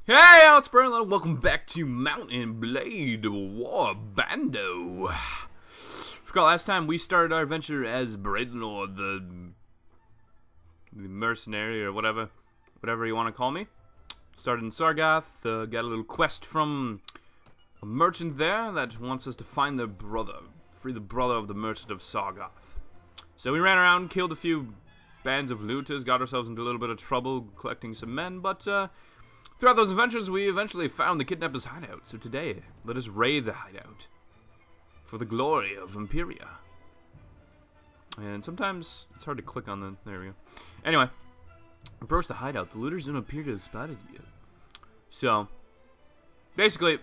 Hey, it's Brian, and welcome back to Mountain Blade Warbando. Forgot last time we started our adventure as Bradenor, the mercenary, or whatever you want to call me. Started in Sargoth, got a little quest from a merchant there that wants us to find their brother, free the brother of the merchant of Sargoth. So we ran around, killed a few bands of looters, got ourselves into a little bit of trouble collecting some men, but throughout those adventures, we eventually found the kidnapper's hideout. So today, let us raid the hideout for the glory of Imperia. And sometimes it's hard to click on the... There we go. Anyway, approach the hideout. The looters don't appear to have spotted you. So, basically,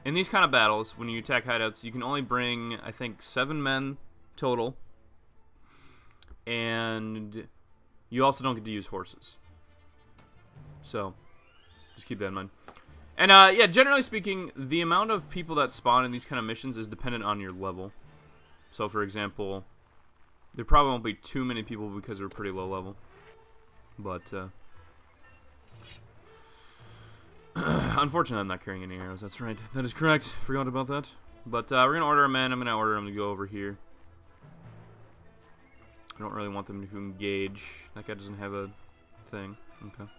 in these kind of battles, when you attack hideouts, you can only bring, I think, 7 men total. And you also don't get to use horses. So... just keep that in mind. And, yeah, generally speaking, the amount of people that spawn in these kind of missions is dependent on your level. So, for example, there probably won't be too many people because we're pretty low level. But, unfortunately, I'm not carrying any arrows. That's right. That is correct. Forgot about that. But, we're going to order a man. I'm going to order him to go over here. I don't really want them to engage. That guy doesn't have a thing. Okay.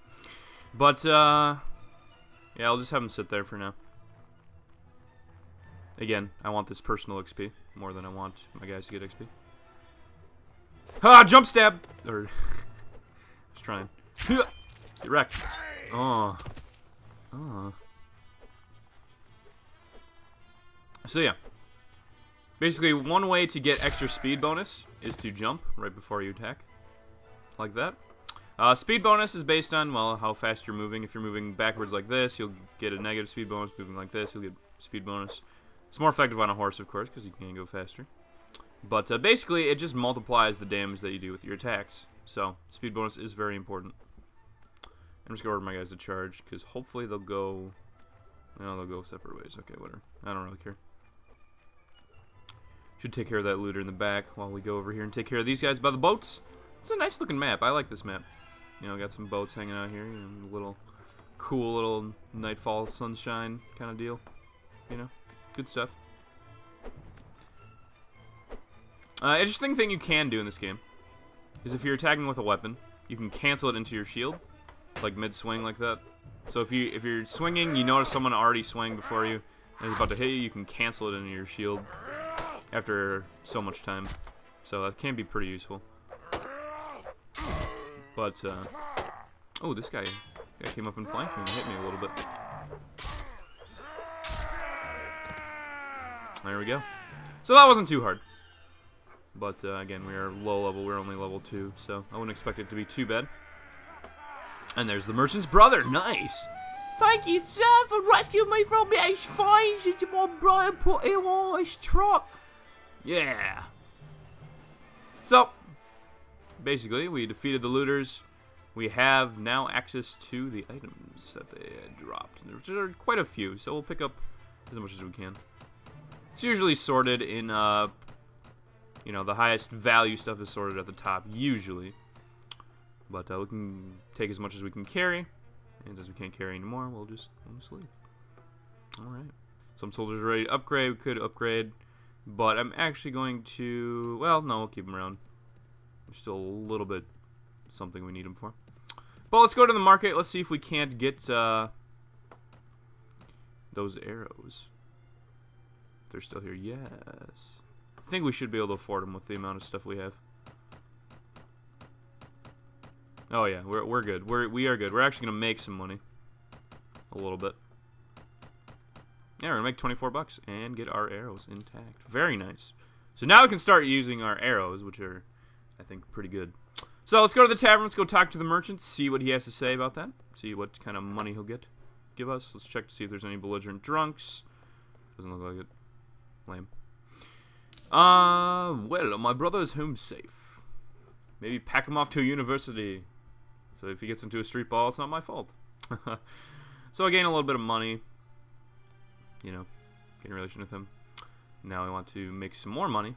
But, yeah, I'll just have him sit there for now. Again, I want this personal XP more than I want my guys to get XP. Ha! Jump stab! Or, just trying. Get wrecked. Oh. Oh. So, yeah. Basically, one way to get extra speed bonus is to jump right before you attack. Like that. Speed bonus is based on, well, how fast you're moving. If you're moving backwards like this, you'll get a negative speed bonus. Moving like this, you'll get speed bonus. It's more effective on a horse, of course, because you can go faster. But basically, it just multiplies the damage that you do with your attacks. So, speed bonus is very important. I'm just going to order my guys to charge, because hopefully they'll go... No, they'll go separate ways. Okay, whatever. I don't really care. Should take care of that looter in the back while we go over here and take care of these guys by the boats. It's a nice looking map. I like this map. You know, got some boats hanging out here. You know, a little cool little nightfall sunshine kind of deal. You know, good stuff. Interesting thing you can do in this game is if you're attacking with a weapon, you can cancel it into your shield, like mid-swing like that. So if you're swinging, you notice someone already swung before you and is about to hit you, you can cancel it into your shield after so much time. So that can be pretty useful. But, oh, this guy came up and flanked me and hit me a little bit. There we go. So that wasn't too hard. But, again, we are low level. We're only level 2, so I wouldn't expect it to be too bad. And there's the merchant's brother. Nice! Thank you, sir, for rescuing me from the ice fines into my brother put him on his truck. Yeah. So... basically, we defeated the looters. We have now access to the items that they had dropped. There are quite a few, so we'll pick up as much as we can. It's usually sorted in, you know, the highest value stuff is sorted at the top, usually. But we can take as much as we can carry. And as we can't carry anymore, we'll just leave. Alright. Some soldiers are ready to upgrade. We could upgrade. But I'm actually going to... well, no, we'll keep them around. There's still a little bit something we need them for. But let's go to the market. Let's see if we can't get those arrows. They're still here. Yes. I think we should be able to afford them with the amount of stuff we have. Oh yeah, we're good. We are good. We're actually gonna make some money. A little bit. Yeah, we're gonna make 24 bucks and get our arrows intact. Very nice. So now we can start using our arrows, which are, I think, pretty good. So let's go to the tavern. Let's go talk to the merchant, see what he has to say about that. See what kind of money he'll give us. Let's check to see if there's any belligerent drunks. Doesn't look like it. Lame. Well, my brother is home safe. Maybe pack him off to a university. So if he gets into a street ball, it's not my fault. So I gain a little bit of money. You know, get in relation with him. Now we want to make some more money.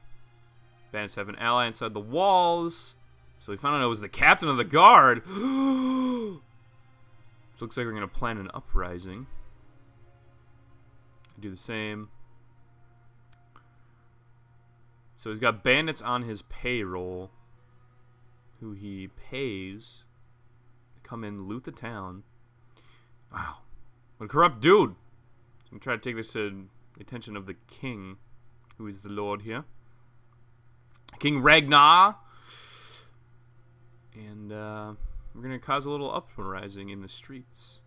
Bandits have an ally inside the walls. So we found out it was the captain of the guard. So looks like we're going to plan an uprising. Do the same. So he's got bandits on his payroll who he pays to come in, loot the town. Wow. What a corrupt dude. So I'm going to try to take this to the attention of the king, who is the lord here. King Ragnar. And we're going to cause a little uprising in the streets.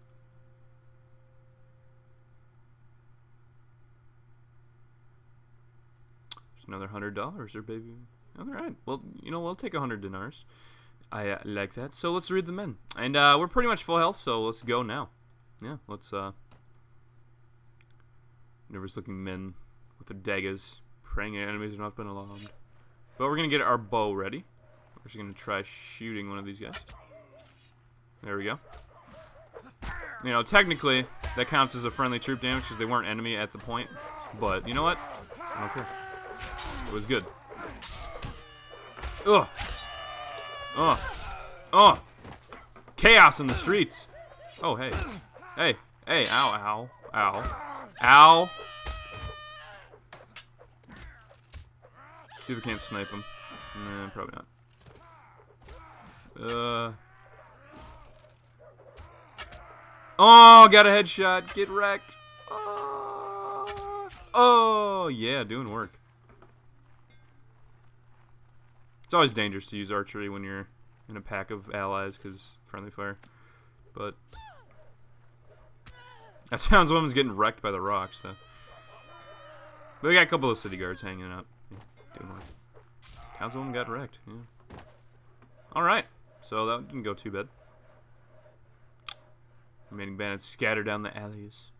Just another $100 or baby. Alright. Well, you know, we'll take 100 dinars. I like that. So let's read them in. And we're pretty much full health, so let's go now. Yeah, let's nervous looking men with their daggers praying at enemies have not been alarmed. But we're gonna get our bow ready. We're just gonna try shooting one of these guys. There we go. You know, technically that counts as a friendly troop damage because they weren't enemy at the point. But you know what? Okay. It was good. Ugh. Ugh. Ugh. Chaos in the streets. Oh, hey. Hey. Hey. Ow. Ow. Ow. Ow. See if we can't snipe him. Nah, probably not. Oh, got a headshot. Get wrecked. Oh, yeah, doing work. It's always dangerous to use archery when you're in a pack of allies because friendly fire. But that sounds woman's getting wrecked by the rocks, though. But we got a couple of city guards hanging out. Yeah, doing work. Councilwoman got wrecked. Yeah. All right, so that didn't go too bad. Remaining bandits scatter down the alleys.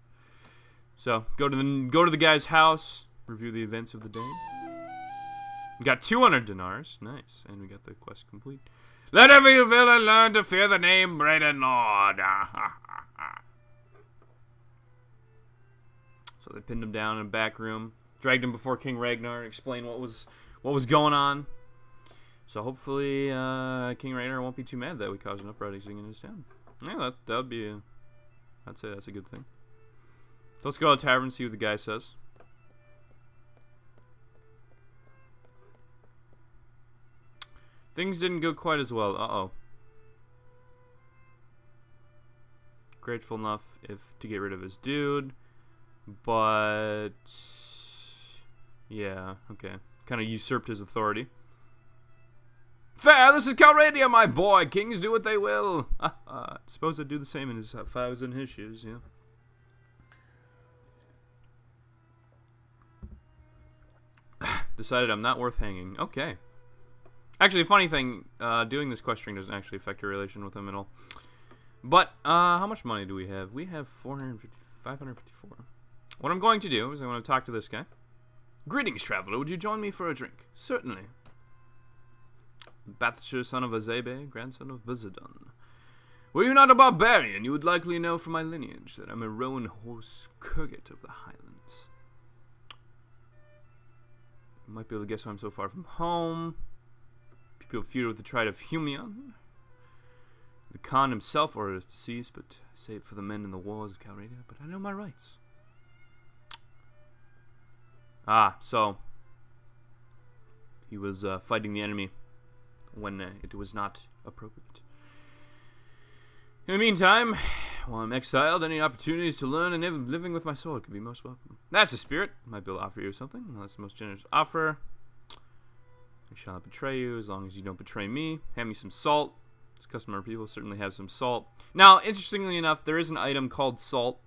So go to the guy's house. Review the events of the day. We got 200 dinars. Nice. And we got the quest complete. Let every villain learn to fear the name Bredenord. So they pinned him down in a back room, dragged him before King Ragnar, explained what was going on. So hopefully King Ragnar won't be too mad that we caused an uprising in his town. Yeah, that would be I'd say that's a good thing. So let's go to the tavern and see what the guy says. Things didn't go quite as well. Uh-oh. Grateful enough to get rid of his dude. But yeah, okay. Kind of usurped his authority. Fair, this is Calradia, my boy. Kings do what they will. Suppose I'd do the same if I was in his shoes, yeah. Decided I'm not worth hanging. Okay. Actually, funny thing, doing this quest string doesn't actually affect your relation with him at all. But, how much money do we have? We have 554. What I'm going to do is I want to talk to this guy. Greetings, traveler. Would you join me for a drink? Certainly. Bathshir, son of Azebe, grandson of Bazadon. Were you not a barbarian, you would likely know from my lineage that I'm a roan horse Kurgat of the Highlands. You might be able to guess why I'm so far from home. People feud with the tribe of Humion. The Khan himself ordered us to cease, but save for the men in the wars of Calradia. But I know my rights. So he was fighting the enemy when it was not appropriate. In the meantime, while I'm exiled, any opportunities to learn and live living with my sword could be most welcome. That's the spirit. Might be able to offer you something. Well, that's the most generous offer. I shall not betray you as long as you don't betray me. Hand me some salt. As customer people certainly have some salt. Now, interestingly enough, there is an item called salt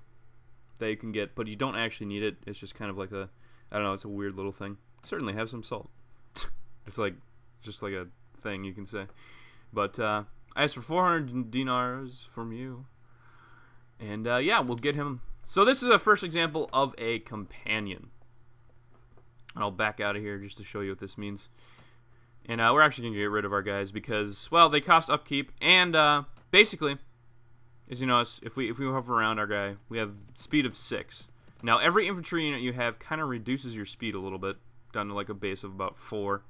that you can get, but you don't actually need it. It's just kind of like I don't know, it's a weird little thing. Certainly have some salt. It's like, just like a thing you can say. But, I asked for 400 dinars from you. And, yeah, we'll get him. So this is a first example of a companion. And I'll back out of here just to show you what this means. And we're actually going to get rid of our guys because, well, they cost upkeep. And basically, as you notice, if we hover around our guy, we have speed of 6. Now, every infantry unit you have kind of reduces your speed a little bit, down to like a base of about 4.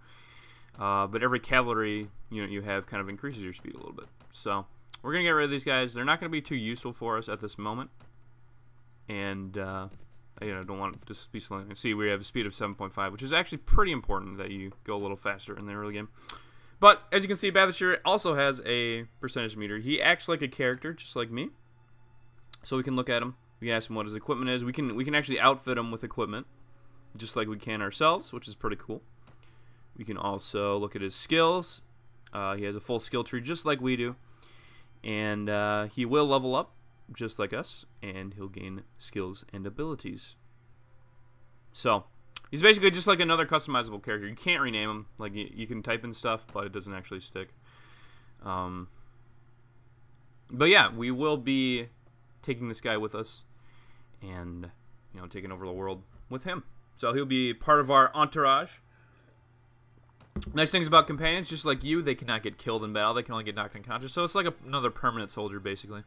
But every cavalry unit you have kind of increases your speed a little bit. So we're going to get rid of these guys. They're not going to be too useful for us at this moment. And, you know, don't want to just be slow. See, we have a speed of 7.5, which is actually pretty important that you go a little faster in the early game. But, as you can see, Bathshire also has a percentage meter. He acts like a character, just like me. So we can look at him. We can ask him what his equipment is. We can actually outfit him with equipment, just like we can ourselves, which is pretty cool. We can also look at his skills. He has a full skill tree, just like we do. And he will level up, just like us, and he'll gain skills and abilities. So, he's basically just like another customizable character. You can't rename him. Like, you can type in stuff, but it doesn't actually stick. But yeah, we will be taking this guy with us and, you know, taking over the world with him. So he'll be part of our entourage. Nice things about companions, just like you, they cannot get killed in battle. They can only get knocked unconscious. So it's like another permanent soldier, basically.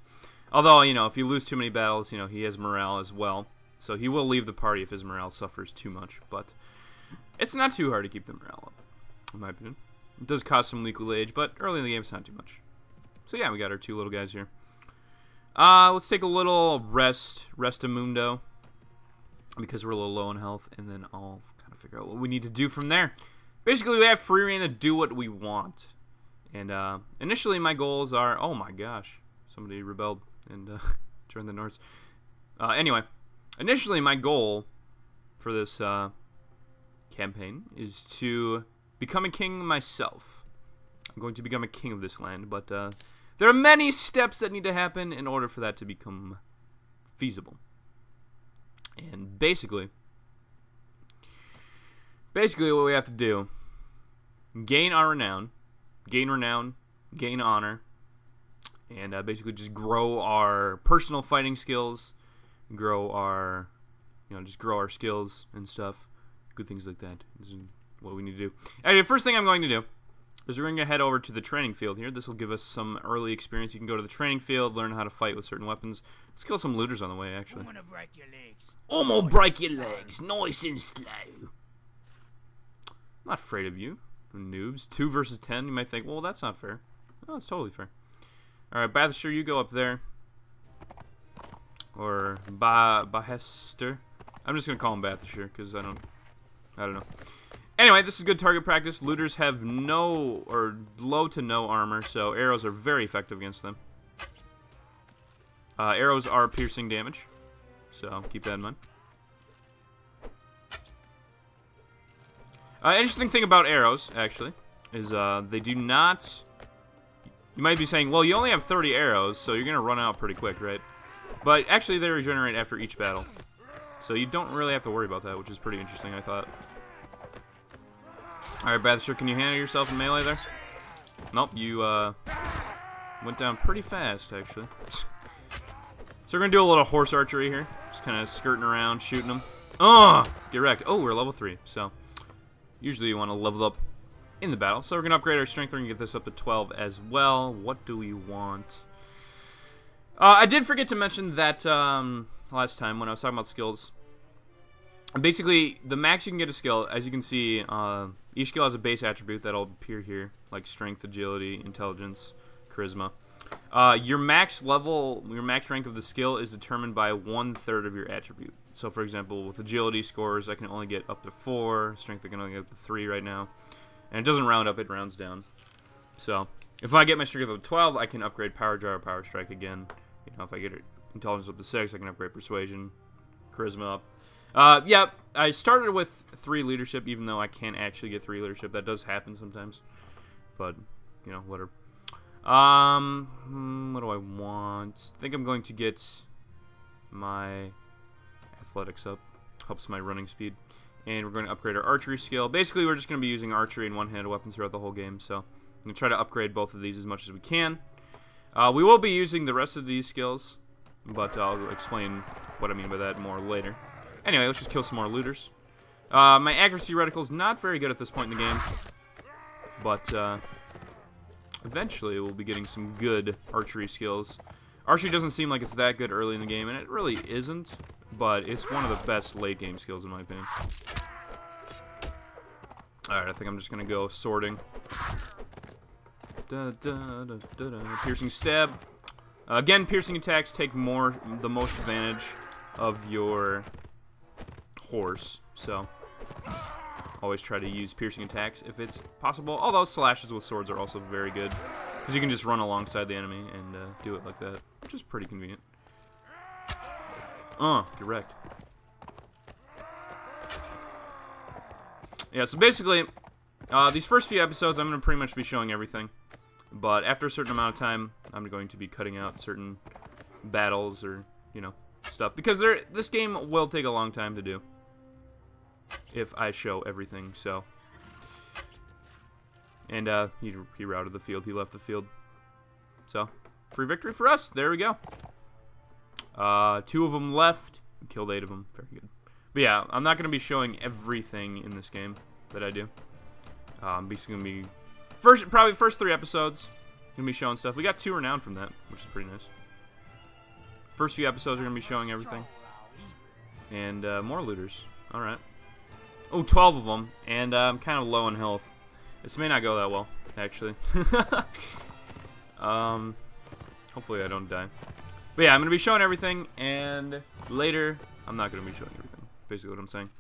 Although, you know, if you lose too many battles, you know, he has morale as well. So he will leave the party if his morale suffers too much. But it's not too hard to keep the morale up, in my opinion. It does cost some lethal age, but early in the game it's not too much. So yeah, we got our two little guys here. Let's take a little rest-a-mundo, because we're a little low in health, and then I'll kind of figure out what we need to do from there. Basically, we have free reign to do what we want. And initially, my goals are... Oh my gosh, somebody rebelled and joined the Norse. Anyway, initially, my goal for this campaign is to become a king myself. I'm going to become a king of this land, but there are many steps that need to happen in order for that to become feasible. And basically what we have to do, gain our renown, gain honor, and basically just grow our personal fighting skills, grow our, you know, just grow our skills and stuff, good things like that. This is what we need to do. Anyway, the first thing I'm going to do is we're going to head over to the training field here. This will give us some early experience. You can go to the training field, learn how to fight with certain weapons. Let's kill some looters on the way, actually. I'm gonna break your legs. I'm gonna break your legs, nice and slow. I'm not afraid of you, noobs. 2 versus 10. You might think, well, that's not fair. Oh, it's totally fair. All right, Bathshire, you go up there. Or Bahester. I'm just gonna call him Bathshire because I don't know. Anyway, this is good target practice. Looters have no or low to no armor, so arrows are very effective against them. Arrows are piercing damage, so keep that in mind. Interesting thing about arrows, actually, is they do not... You might be saying, well, you only have 30 arrows, so you're going to run out pretty quick, right? But actually, they regenerate after each battle. So you don't really have to worry about that, which is pretty interesting, I thought. Alright, Bathshire, can you handle yourself in melee there? Nope, you went down pretty fast, actually. So we're going to do a little horse archery here. Just kind of skirting around, shooting them. Get wrecked. Oh, we're level 3, so usually you want to level up in the battle. So we're going to upgrade our strength. We're going to get this up to 12 as well. What do we want? I did forget to mention that last time when I was talking about skills. Basically, the max you can get a skill, as you can see, each skill has a base attribute that'll appear here, like strength, agility, intelligence, charisma. Your max level, your max rank of the skill is determined by 1/3 of your attribute. So, for example, with agility scores, I can only get up to 4. Strength, I can only get up to 3 right now. And it doesn't round up, it rounds down. So, if I get my strength up to 12, I can upgrade Power Jar or Power Strike again. You know, if I get intelligence up to 6, I can upgrade Persuasion, Charisma up. Yeah, I started with 3 leadership, even though I can't actually get 3 leadership. That does happen sometimes. But, you know, whatever. What do I want? I think I'm going to get my athletics up. Helps my running speed. And we're going to upgrade our archery skill. Basically, we're just going to be using archery and one-handed weapons throughout the whole game. So, I'm going to try to upgrade both of these as much as we can. We will be using the rest of these skills, but I'll explain what I mean by that more later. Anyway, let's just kill some more looters. My accuracy reticle is not very good at this point in the game, but eventually we'll be getting some good archery skills. Archery doesn't seem like it's that good early in the game, and it really isn't, but it's one of the best late game skills in my opinion. Alright, I think I'm just going to go sorting. Piercing stab. Again, piercing attacks take the most advantage of your horse, so always try to use piercing attacks if it's possible. Although slashes with swords are also very good, because you can just run alongside the enemy and do it like that, which is pretty convenient. Get wrecked. Yeah, so basically, these first few episodes, I'm going to pretty much be showing everything. But after a certain amount of time, I'm going to be cutting out certain battles or, you know, stuff. Because this game will take a long time to do if I show everything, so. And he routed the field. He left the field. So, free victory for us. There we go. 2 of them left. We killed 8 of them. Very good. But yeah, I'm not going to be showing everything in this game that I do. I'm basically going to be probably first 3 episodes going to be showing stuff. We got 2 renowned from that, which is pretty nice. First few episodes are going to be showing everything. And more looters. Alright. Oh, 12 of them. And I'm kind of low in health. This may not go that well, actually. Hopefully I don't die. But yeah, I'm going to be showing everything, and later, I'm not going to be showing everything. Basically what I'm saying.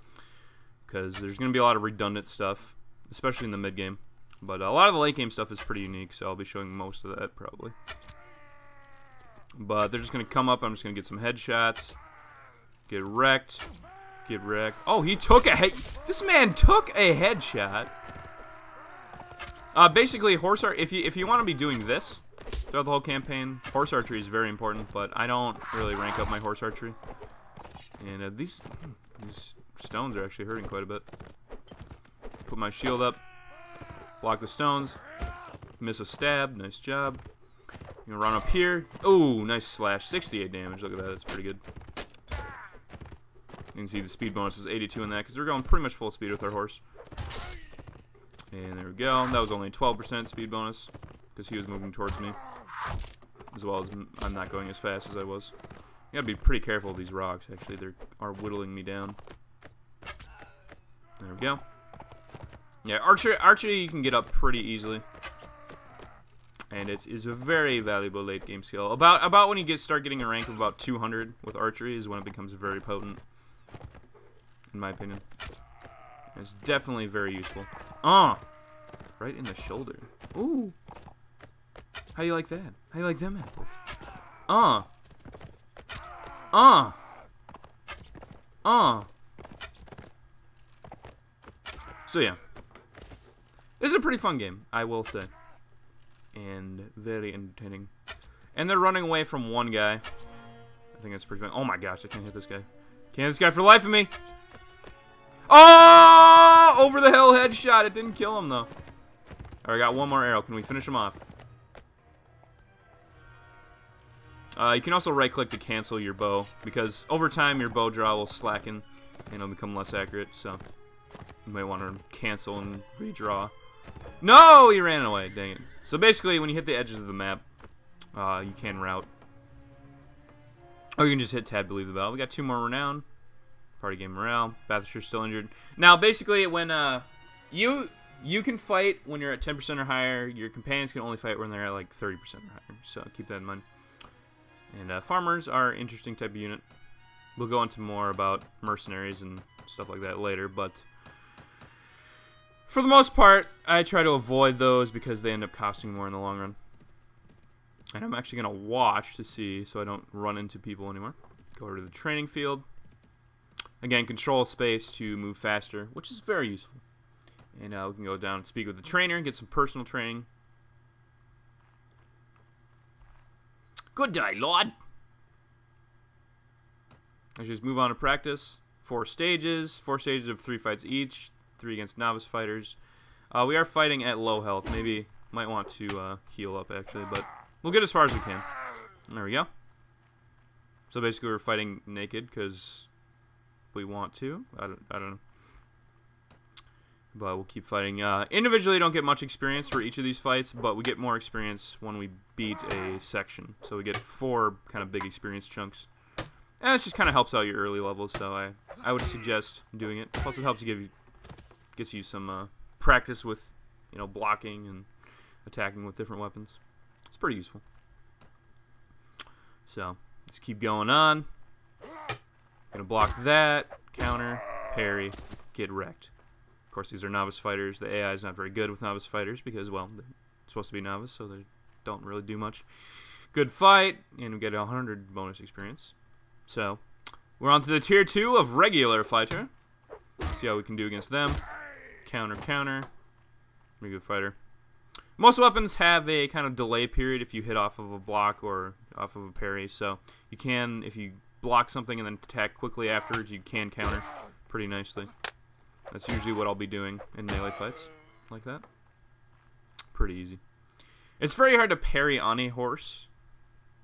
Because there's going to be a lot of redundant stuff, especially in the mid-game. But a lot of the late-game stuff is pretty unique, so I'll be showing most of that, probably. But they're just going to come up, I'm just going to get some headshots. Get wrecked. Get wrecked. Oh, he took a this man took a headshot. Basically, horse archery, if you want to be doing this throughout the whole campaign, horse archery is very important, but I don't really rank up my horse archery. And these stones are actually hurting quite a bit. Put my shield up. Block the stones. Miss a stab. Nice job. You can run up here. Oh, nice slash. 68 damage. Look at that. That's pretty good. You can see the speed bonus is 82 in that, because we're going pretty much full speed with our horse. And there we go. That was only a 12% speed bonus, because he was moving towards me. As well as I'm not going as fast as I was. You gotta be pretty careful of these rocks, actually. They are whittling me down. There we go. Yeah, archery you can get up pretty easily. And it is a very valuable late game skill. About when you start getting a rank of about 200 with archery is when it becomes very potent. In my opinion. It's definitely very useful. Right in the shoulder. Ooh. How you like that? How you like them apples? So yeah. This is a pretty fun game, I will say. And very entertaining. And they're running away from one guy. I think that's pretty fun. Oh my gosh, I can't hit this guy. Can't hit this guy for the life of me. Oh! Over the hill headshot. It didn't kill him, though. Alright, I got one more arrow. Can we finish him off? You can also right-click to cancel your bow, because over time your bow draw will slacken and it'll become less accurate, so you might want to cancel and redraw. No! He ran away. Dang it. So basically, when you hit the edges of the map, you can route. Or you can just hit tab to leave the battle. We got 2 more renown. Party game morale. Bathisher's still injured. Now, basically, when you can fight when you're at 10% or higher. Your companions can only fight when they're at like 30% or higher. So keep that in mind. And farmers are an interesting type of unit. We'll go into more about mercenaries and stuff like that later, but for the most part, I try to avoid those because they end up costing more in the long run. And I'm actually going to watch to see so I don't run into people anymore. Go over to the training field. Again, control space to move faster, which is very useful. And we can go down and speak with the trainer and get some personal training. Good day, Lord. Let's just move on to practice. 4 stages. 4 stages of 3 fights each. 3 against novice fighters. We are fighting at low health. Maybe might want to heal up, actually, but we'll get as far as we can. There we go. So basically we're fighting naked because we want to. I don't know. But we'll keep fighting. Individually, don't get much experience for each of these fights, but we get more experience when we beat a section. So we get 4 kind of big experience chunks. And it just kind of helps out your early levels, so I would suggest doing it. Plus, it helps gets you some practice with, blocking and attacking with different weapons. It's pretty useful. So, let's keep going on. Gonna block that, counter, parry, get wrecked. Of course, these are novice fighters. The AI is not very good with novice fighters because, well, they're supposed to be novice, so they don't really do much. Good fight, and we get 100 bonus experience. So, we're on to the tier 2 of regular fighter. Let's see how we can do against them. Counter, counter. Pretty good fighter. Most weapons have a kind of delay period if you hit off of a block or off of a parry, so you can, if you block something and then attack quickly afterwards, you can counter pretty nicely. That's usually what I'll be doing in melee fights like that. Pretty easy. It's very hard to parry on a horse,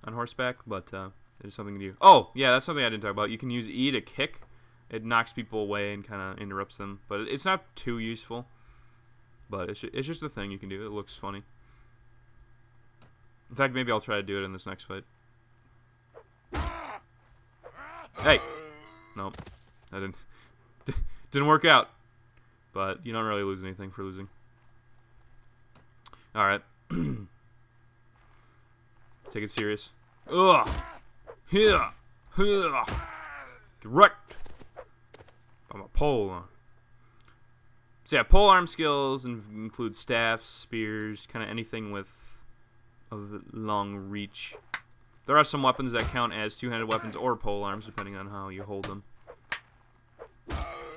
on horseback, but it is something to do. Oh, yeah, that's something I didn't talk about. You can use E to kick. It knocks people away and kind of interrupts them, but it's not too useful. But it's just a thing you can do. It looks funny. In fact, maybe I'll try to do it in this next fight. Hey! Nope. That didn't work out. But you don't really lose anything for losing. Alright. Take it serious. Ugh! Here! Here! Direct! I'm a pole. So yeah, polearm skills include staffs, spears, kind of anything with a long reach. There are some weapons that count as two-handed weapons or polearms, depending on how you hold them.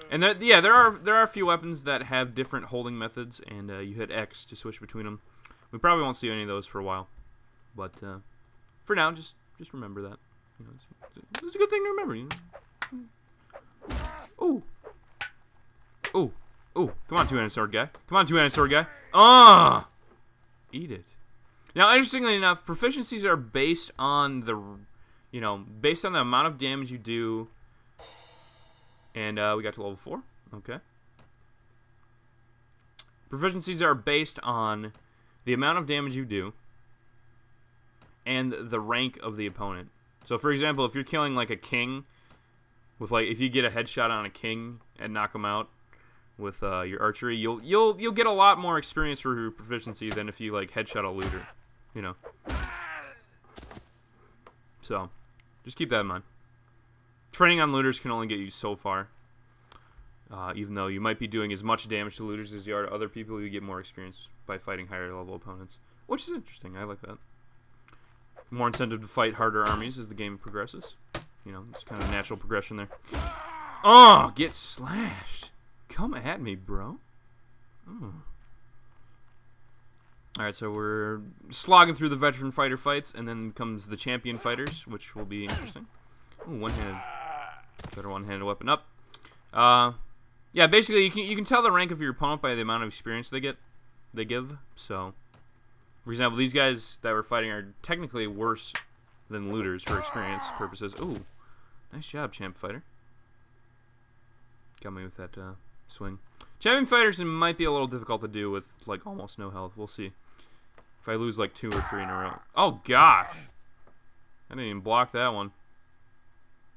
And there are a few weapons that have different holding methods, and you hit X to switch between them. We probably won't see any of those for a while, but for now, just remember that. You know, it's a good thing to remember. You know? Ooh, ooh. Ooh, come on, two-handed sword guy. Come on, two-handed sword guy. Ah! Eat it. Now, interestingly enough, proficiencies are based on the, based on the amount of damage you do. And we got to level 4. Okay. Proficiencies are based on the amount of damage you do and the rank of the opponent. So, for example, if you're killing, like, a king, with, like, if you get a headshot on a king and knock him out, with your archery, you'll get a lot more experience for your proficiency than if you like headshot a looter, you know. So, just keep that in mind. Training on looters can only get you so far. Even though you might be doing as much damage to looters as you are to other people, you get more experience by fighting higher level opponents, which is interesting. I like that. More incentive to fight harder armies as the game progresses. You know, it's kind of a natural progression there. Oh, get slashed. Come at me, bro. Oh. Alright, so we're slogging through the veteran fighter fights, and then comes the champion fighters, which will be interesting. Ooh, one-handed. Better one-handed weapon up. Yeah, basically, you can tell the rank of your opponent by the amount of experience they give. So, for example, these guys that we're fighting are technically worse than looters for experience purposes. Ooh, nice job, champ fighter. Got me with that swing. Champion fighters might be a little difficult to do with like almost no health. We'll see. If I lose like 2 or 3 in a row. Oh gosh! I didn't even block that one.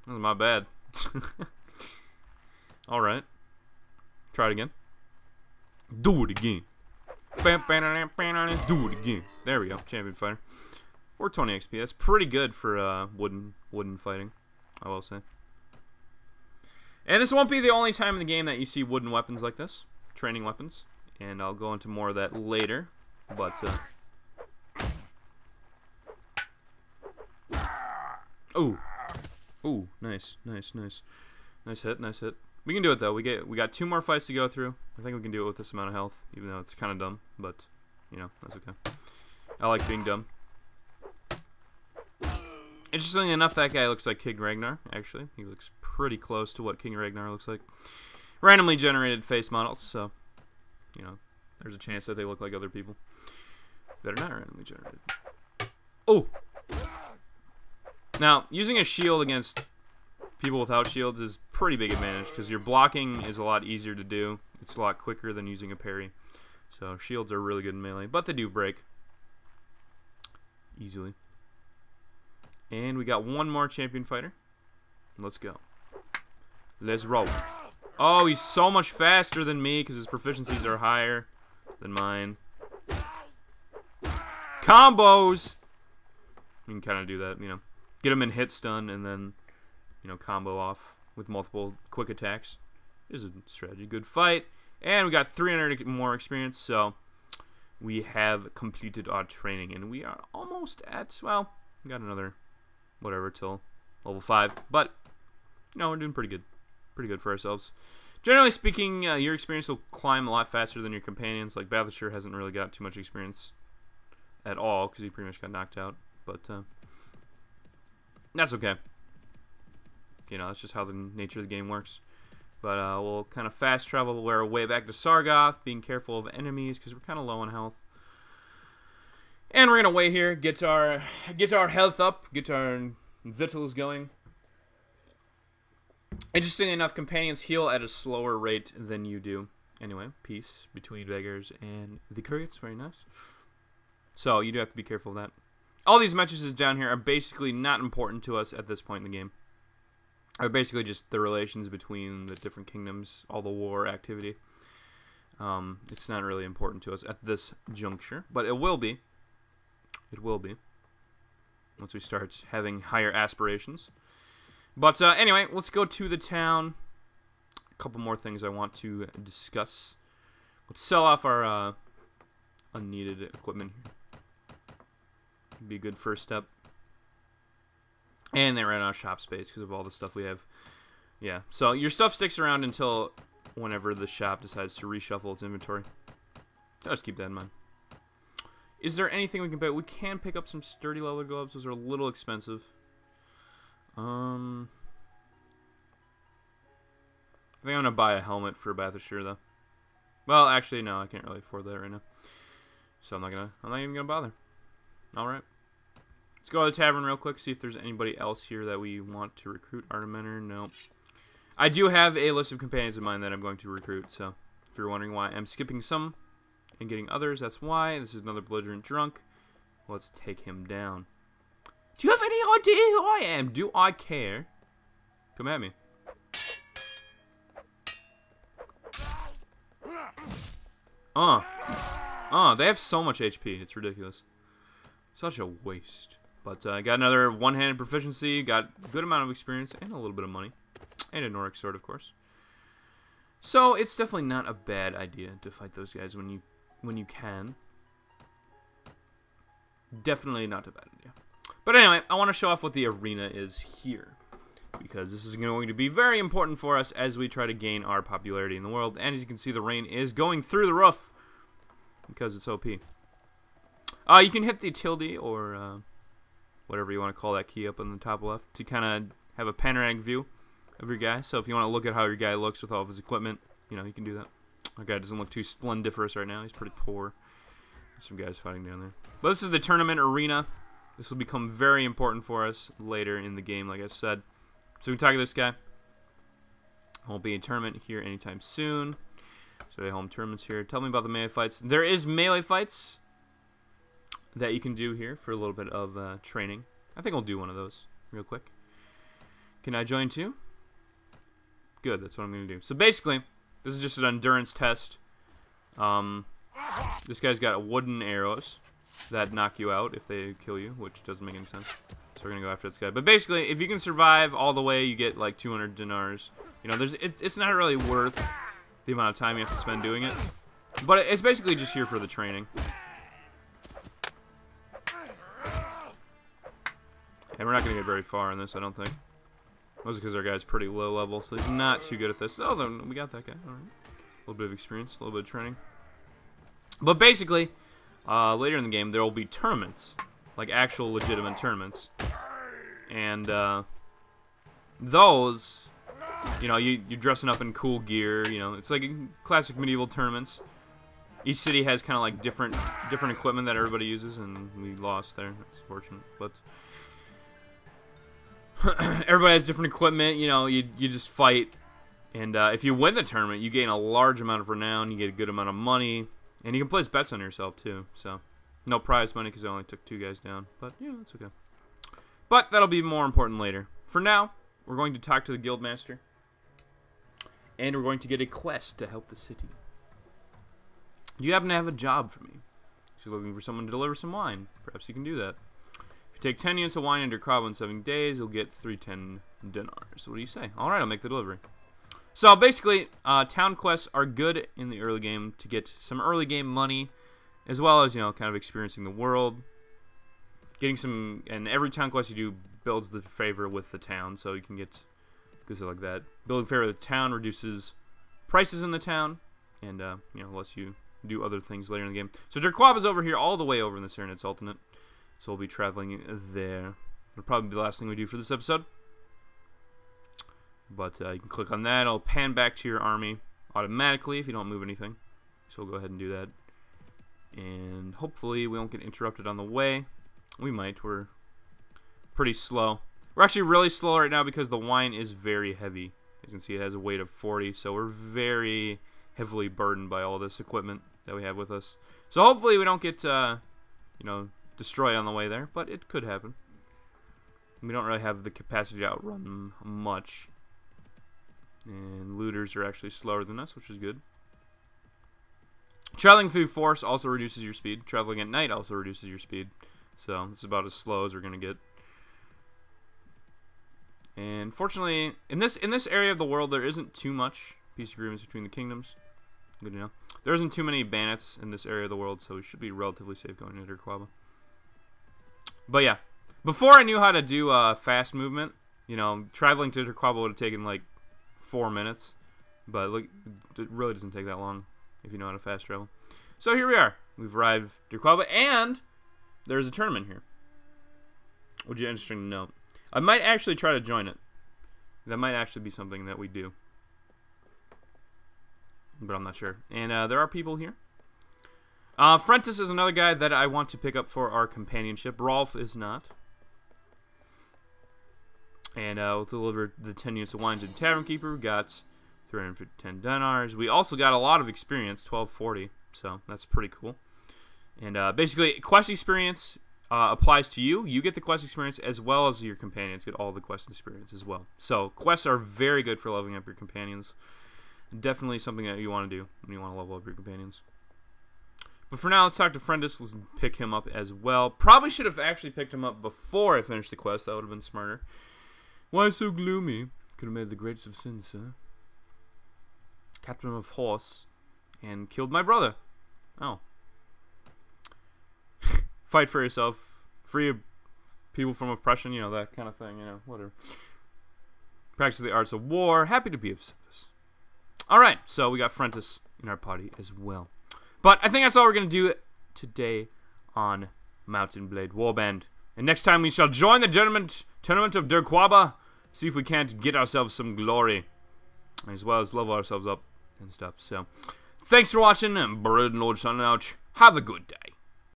That was my bad. Alright. Try it again. Do it again. Do it again. There we go. Champion fighter. 420 XP. That's pretty good for wooden fighting, I will say. And this won't be the only time in the game that you see wooden weapons like this. Training weapons. And I'll go into more of that later. But, ooh. Ooh, nice, nice, nice. Nice hit, nice hit. We can do it, though. We got 2 more fights to go through. I think we can do it with this amount of health, even though it's kind of dumb. But, you know, that's okay. I like being dumb. Interestingly enough, that guy looks like King Ragnar, actually. He looks pretty close to what King Ragnar looks like. Randomly generated face models, so, you know, there's a chance that they look like other people that are not randomly generated. Oh! Now, using a shield against people without shields is pretty big advantage, because your blocking is a lot easier to do. It's a lot quicker than using a parry. So, shields are really good in melee, but they do break easily. And we got 1 more champion fighter. Let's go. Let's roll. Oh, he's so much faster than me because his proficiencies are higher than mine. Combos! You can kind of do that, you know. Get them in hit stun and then, you know, combo off with multiple quick attacks. Is a strategy. Good fight. And we got 300 more experience, so we have completed our training. And we are almost at, well, we got another, whatever, till level 5. But, you know, we're doing pretty good. Pretty good for ourselves. Generally speaking, your experience will climb a lot faster than your companions. Like, Battleshire hasn't really got too much experience at all, because he pretty much got knocked out. But, that's okay. You know, that's just how the nature of the game works. But we'll kind of fast travel our way back to Sargoth, being careful of enemies, because we're kind of low on health. And we're going to wait here, get our health up, get our vitals going. Interestingly enough, companions heal at a slower rate than you do. Anyway, peace between beggars and the couriers. Very nice. So, you do have to be careful of that. All these messages down here are basically not important to us at this point in the game. Are basically just the relations between the different kingdoms, all the war activity. It's not really important to us at this juncture, but it will be. It will be. Once we start having higher aspirations. But anyway, let's go to the town. A couple more things I want to discuss. Let's sell off our unneeded equipment here. Be a good first step. And they ran out of shop space because of all the stuff we have. Yeah, so your stuff sticks around until whenever the shop decides to reshuffle its inventory. So just keep that in mind. Is there anything we can pick? We can pick up some sturdy leather gloves. Those are a little expensive. I think I'm going to buy a helmet for Battleshire, though. Well, actually, no, I can't really afford that right now. So I'm not even gonna bother. Alright. Let's go to the tavern real quick, see if there's anybody else here that we want to recruit. Artimeter, no. I do have a list of companions of mine that I'm going to recruit, so if you're wondering why I'm skipping some and getting others, that's why. This is another belligerent drunk. Let's take him down. Do you have any idea who I am? Do I care? Come at me. They have so much HP. It's ridiculous. Such a waste. But I got another one-handed proficiency, got a good amount of experience, and a little bit of money. And a Noric sword, of course. So it's definitely not a bad idea to fight those guys when you can. Definitely not a bad idea. But anyway, I want to show off what the arena is here. Because this is going to be very important for us as we try to gain our popularity in the world. And as you can see, the rain is going through the roof. Because it's OP. You can hit the tilde or whatever you want to call that key up on the top left to kind of have a panoramic view of your guy. So if you want to look at how your guy looks with all of his equipment, you know, you can do that. Our guy doesn't look too splendiferous right now. He's pretty poor. There's some guys fighting down there. But this is the tournament arena. This will become very important for us later in the game, like I said. So we can target this guy. Won't be a tournament here anytime soon. So they home tournaments here. Tell me about the melee fights. There is melee fights that you can do here for a little bit of training. I think I'll do one of those real quick. Can I join too? Good, that's what I'm going to do. So basically, this is just an endurance test. This guy's got wooden arrows that knock you out if they kill you, which doesn't make any sense. So we're going to go after this guy. But basically, if you can survive all the way, you get like 200 dinars. You know, it's not really worth the amount of time you have to spend doing it. But it's basically just here for the training. And we're not going to get very far in this, I don't think. Mostly because our guy's pretty low level, so he's not too good at this. Oh, then we got that guy. All right. A little bit of experience, a little bit of training. But basically, later in the game, there will be tournaments. Like actual legitimate tournaments. And those, you know, you're dressing up in cool gear. You know, it's like classic medieval tournaments. Each city has kind of like different equipment that everybody uses, and we lost there. That's fortunate, but everybody has different equipment. You know, you just fight, and if you win the tournament, you gain a large amount of renown. You get a good amount of money, and you can place bets on yourself too. So no prize money because I only took 2 guys down, but yeah, that's okay. But that'll be more important later. For now, we're going to talk to the guildmaster, and we're going to get a quest to help the city. Do you happen to have a job for me? If you're looking for someone to deliver some wine, perhaps you can do that. If you take 10 units of wine into Krabba in 7 days, you'll get 310 dinars. What do you say? Alright, I'll make the delivery. So basically, town quests are good in the early game to get some early game money, as well as, you know, kind of experiencing the world. Getting some, and every town quest you do builds the favor with the town, so you can get goods like that. Building favor with the town reduces prices in the town, and, you know, lets you do other things later in the game. So Derquaba's over here, all the way over in the Serenade Sultanate, so we'll be traveling there. It'll probably be the last thing we do for this episode. But you can click on that, it'll pan back to your army automatically if you don't move anything. So we'll go ahead and do that. And hopefully we won't get interrupted on the way. We might. We're pretty slow. We're actually really slow right now because the wine is very heavy. As you can see, it has a weight of 40, so we're very heavily burdened by all this equipment that we have with us. So hopefully we don't get, you know, destroyed on the way there, but it could happen. We don't really have the capacity to outrun them much. And looters are actually slower than us, which is good. Traveling through forest also reduces your speed. Traveling at night also reduces your speed. So it's about as slow as we're going to get. And fortunately, in this area of the world, there isn't too much peace agreements between the kingdoms. Good to know. There isn't too many bandits in this area of the world, so we should be relatively safe going into Derquaba. But yeah, before I knew how to do fast movement, you know, traveling to Derquaba would have taken like 4 minutes. But look, it really doesn't take that long if you know how to fast travel. So here we are. We've arrived at Derquaba, and there's a tournament here, which is interesting to note. I might actually try to join it. That might actually be something that we do. But I'm not sure. And there are people here. Frentis is another guy that I want to pick up for our companionship. Rolf is not. And we'll deliver the 10 units of wine to the Tavern Keeper. We got 310 dinars. We also got a lot of experience, 1240. So that's pretty cool. And basically, quest experience applies to you. You get the quest experience as well as your companions get all the quest experience as well. So quests are very good for leveling up your companions. Definitely something that you want to do when you want to level up your companions. But for now, let's talk to Frentis. Let's pick him up as well. Probably should have actually picked him up before I finished the quest. That would have been smarter. Why so gloomy? Could have made the greatest of sins, sir. Captain of horse. And killed my brother. Oh. Fight for yourself. Free people from oppression. You know, that kind of thing. You know, whatever. Practice the arts of war. Happy to be of service. Alright, so we got Frentis in our party as well. But I think that's all we're going to do today on Mountain Blade Warband. And next time we shall join the tournament of Derquaba. See if we can't get ourselves some glory. As well as level ourselves up and stuff. So, thanks for watching. Bird Lord signing out. Have a good day.